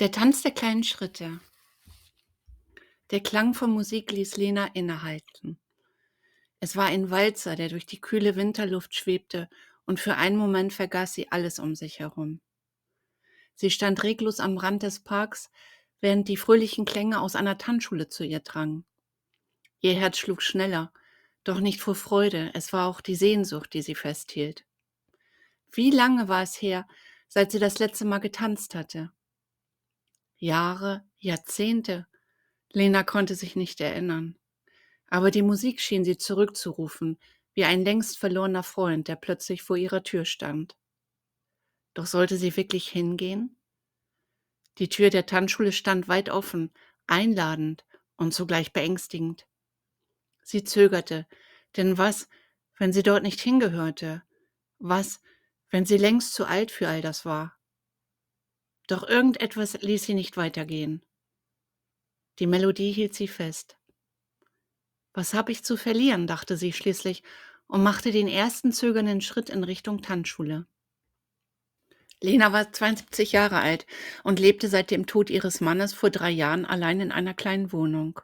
Der Tanz der kleinen Schritte. Der Klang von Musik ließ Lena innehalten. Es war ein Walzer, der durch die kühle Winterluft schwebte, und für einen Moment vergaß sie alles um sich herum. Sie stand reglos am Rand des Parks, während die fröhlichen Klänge aus einer Tanzschule zu ihr drangen. Ihr Herz schlug schneller, doch nicht vor Freude, es war auch die Sehnsucht, die sie festhielt. Wie lange war es her, seit sie das letzte Mal getanzt hatte? Jahre, Jahrzehnte? Lena konnte sich nicht erinnern. Aber die Musik schien sie zurückzurufen, wie ein längst verlorener Freund, der plötzlich vor ihrer Tür stand. Doch sollte sie wirklich hingehen? Die Tür der Tanzschule stand weit offen, einladend und zugleich beängstigend. Sie zögerte, denn was, wenn sie dort nicht hingehörte? Was, wenn sie längst zu alt für all das war? Doch irgendetwas ließ sie nicht weitergehen. Die Melodie hielt sie fest. Was habe ich zu verlieren, dachte sie schließlich und machte den ersten zögernden Schritt in Richtung Tanzschule. Lena war 72 Jahre alt und lebte seit dem Tod ihres Mannes vor 3 Jahren allein in einer kleinen Wohnung.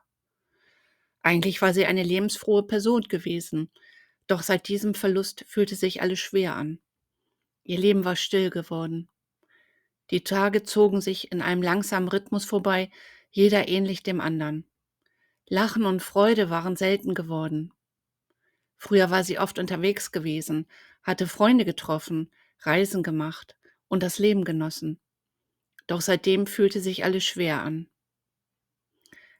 Eigentlich war sie eine lebensfrohe Person gewesen, doch seit diesem Verlust fühlte sich alles schwer an. Ihr Leben war still geworden. Die Tage zogen sich in einem langsamen Rhythmus vorbei, jeder ähnlich dem anderen. Lachen und Freude waren selten geworden. Früher war sie oft unterwegs gewesen, hatte Freunde getroffen, Reisen gemacht und das Leben genossen. Doch seitdem fühlte sich alles schwer an.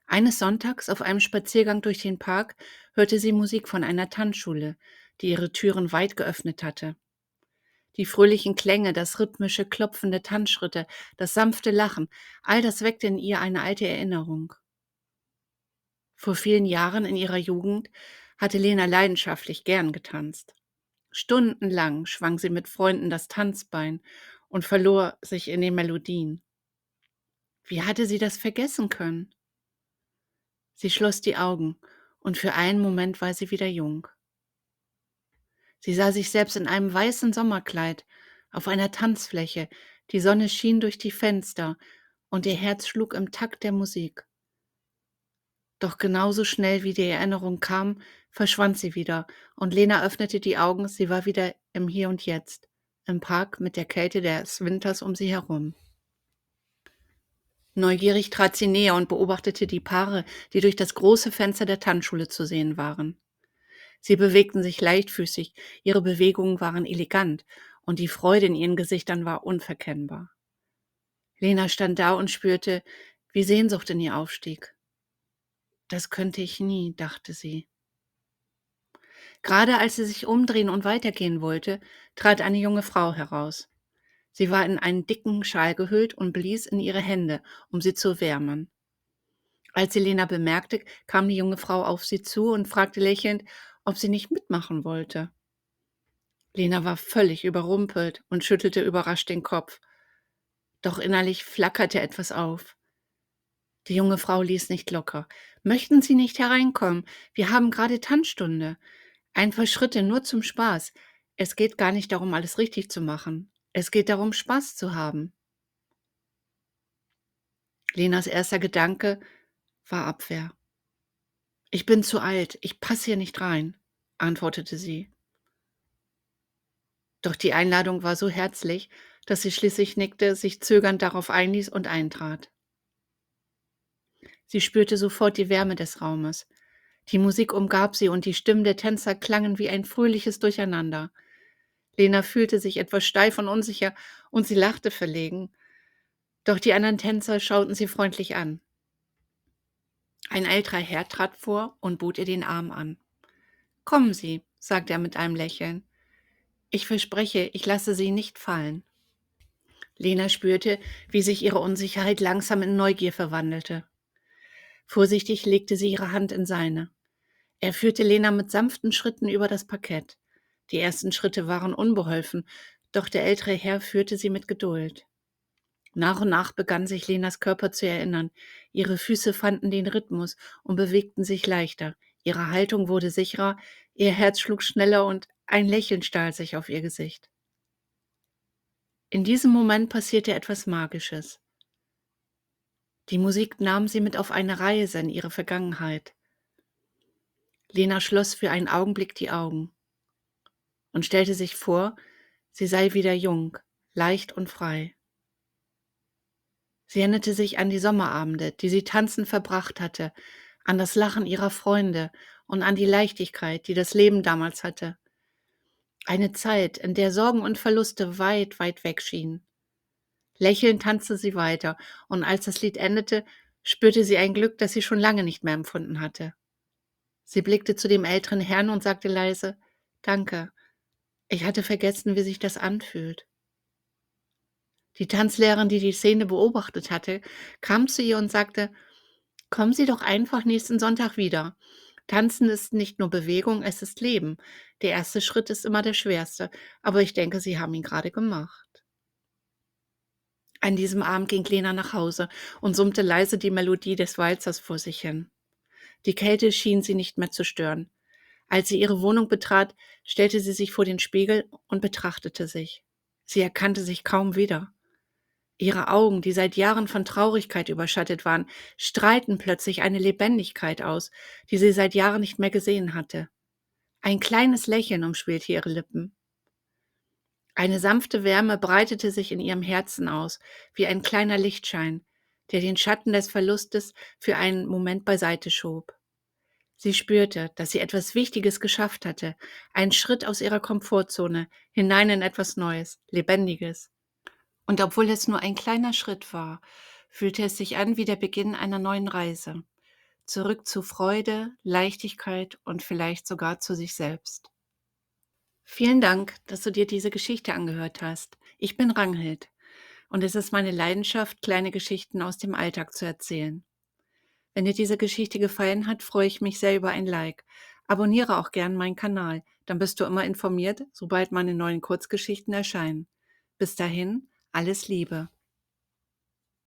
Eines Sonntags auf einem Spaziergang durch den Park hörte sie Musik von einer Tanzschule, die ihre Türen weit geöffnet hatte. Die fröhlichen Klänge, das rhythmische Klopfen der Tanzschritte, das sanfte Lachen, all das weckte in ihr eine alte Erinnerung. Vor vielen Jahren in ihrer Jugend hatte Lena leidenschaftlich gern getanzt. Stundenlang schwang sie mit Freunden das Tanzbein und verlor sich in den Melodien. Wie hatte sie das vergessen können? Sie schloss die Augen und für einen Moment war sie wieder jung. Sie sah sich selbst in einem weißen Sommerkleid auf einer Tanzfläche, die Sonne schien durch die Fenster und ihr Herz schlug im Takt der Musik. Doch genauso schnell wie die Erinnerung kam, verschwand sie wieder und Lena öffnete die Augen, sie war wieder im Hier und Jetzt, im Park mit der Kälte des Winters um sie herum. Neugierig trat sie näher und beobachtete die Paare, die durch das große Fenster der Tanzschule zu sehen waren. Sie bewegten sich leichtfüßig, ihre Bewegungen waren elegant und die Freude in ihren Gesichtern war unverkennbar. Lena stand da und spürte, wie Sehnsucht in ihr aufstieg. Das könnte ich nie, dachte sie. Gerade als sie sich umdrehen und weitergehen wollte, trat eine junge Frau heraus. Sie war in einen dicken Schal gehüllt und blies in ihre Hände, um sie zu wärmen. Als sie Lena bemerkte, kam die junge Frau auf sie zu und fragte lächelnd, ob sie nicht mitmachen wollte. Lena war völlig überrumpelt und schüttelte überrascht den Kopf. Doch innerlich flackerte etwas auf. Die junge Frau ließ nicht locker. Möchten Sie nicht hereinkommen? Wir haben gerade Tanzstunde. Ein paar Schritte nur zum Spaß. Es geht gar nicht darum, alles richtig zu machen. Es geht darum, Spaß zu haben. Lenas erster Gedanke war Abwehr. Ich bin zu alt, ich passe hier nicht rein, antwortete sie. Doch die Einladung war so herzlich, dass sie schließlich nickte, sich zögernd darauf einließ und eintrat. Sie spürte sofort die Wärme des Raumes. Die Musik umgab sie und die Stimmen der Tänzer klangen wie ein fröhliches Durcheinander. Lena fühlte sich etwas steif und unsicher und sie lachte verlegen. Doch die anderen Tänzer schauten sie freundlich an. Ein älterer Herr trat vor und bot ihr den Arm an. Kommen Sie, sagte er mit einem Lächeln. Ich verspreche, ich lasse Sie nicht fallen. Lena spürte, wie sich ihre Unsicherheit langsam in Neugier verwandelte. Vorsichtig legte sie ihre Hand in seine. Er führte Lena mit sanften Schritten über das Parkett. Die ersten Schritte waren unbeholfen, doch der ältere Herr führte sie mit Geduld. Nach und nach begann sich Lenas Körper zu erinnern. Ihre Füße fanden den Rhythmus und bewegten sich leichter. Ihre Haltung wurde sicherer, ihr Herz schlug schneller und ein Lächeln stahl sich auf ihr Gesicht. In diesem Moment passierte etwas Magisches. Die Musik nahm sie mit auf eine Reise in ihre Vergangenheit. Lena schloss für einen Augenblick die Augen und stellte sich vor, sie sei wieder jung, leicht und frei. Sie erinnerte sich an die Sommerabende, die sie tanzend verbracht hatte, an das Lachen ihrer Freunde und an die Leichtigkeit, die das Leben damals hatte. Eine Zeit, in der Sorgen und Verluste weit, weit weg schienen. Lächelnd tanzte sie weiter, und als das Lied endete, spürte sie ein Glück, das sie schon lange nicht mehr empfunden hatte. Sie blickte zu dem älteren Herrn und sagte leise: »Danke, ich hatte vergessen, wie sich das anfühlt.« Die Tanzlehrerin, die die Szene beobachtet hatte, kam zu ihr und sagte: »Kommen Sie doch einfach nächsten Sonntag wieder. Tanzen ist nicht nur Bewegung, es ist Leben. Der erste Schritt ist immer der schwerste, aber ich denke, Sie haben ihn gerade gemacht.« An diesem Abend ging Lena nach Hause und summte leise die Melodie des Walzers vor sich hin. Die Kälte schien sie nicht mehr zu stören. Als sie ihre Wohnung betrat, stellte sie sich vor den Spiegel und betrachtete sich. Sie erkannte sich kaum wieder. Ihre Augen, die seit Jahren von Traurigkeit überschattet waren, strahlten plötzlich eine Lebendigkeit aus, die sie seit Jahren nicht mehr gesehen hatte. Ein kleines Lächeln umspielte ihre Lippen. Eine sanfte Wärme breitete sich in ihrem Herzen aus, wie ein kleiner Lichtschein, der den Schatten des Verlustes für einen Moment beiseite schob. Sie spürte, dass sie etwas Wichtiges geschafft hatte, einen Schritt aus ihrer Komfortzone hinein in etwas Neues, Lebendiges. Und obwohl es nur ein kleiner Schritt war, fühlte es sich an wie der Beginn einer neuen Reise, zurück zu Freude, Leichtigkeit und vielleicht sogar zu sich selbst. Vielen Dank, dass du dir diese Geschichte angehört hast. Ich bin Ranghild und es ist meine Leidenschaft, kleine Geschichten aus dem Alltag zu erzählen. Wenn dir diese Geschichte gefallen hat, freue ich mich sehr über ein Like. Abonniere auch gern meinen Kanal, dann bist du immer informiert, sobald meine neuen Kurzgeschichten erscheinen. Bis dahin, alles Liebe.